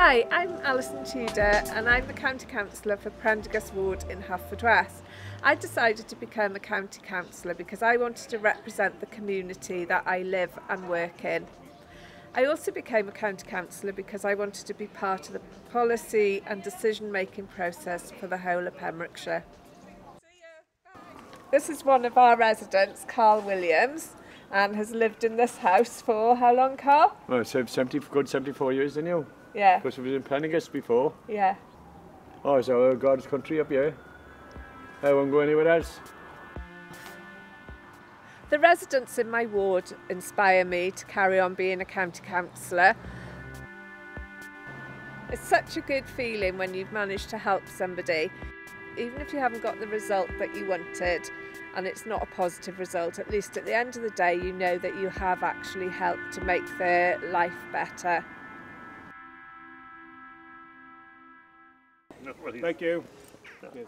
Hi, I'm Alison Tudor and I'm the County Councillor for Prendergast Ward in Haverfordwest. I decided to become a County Councillor because I wanted to represent the community that I live and work in. I also became a County Councillor because I wanted to be part of the policy and decision making process for the whole of Pembrokeshire. This is one of our residents, Carl Williams, and has lived in this house for how long, Carl? Well, so good 74 years, didn't you? Yeah. Because we was in Prendergast before. Yeah. Oh, it's our God's country up here. I won't go anywhere else. The residents in my ward inspire me to carry on being a county councillor. It's such a good feeling when you've managed to help somebody. Even if you haven't got the result that you wanted and it's not a positive result, at least at the end of the day you know that you have actually helped to make their life better. Thank you. Yes.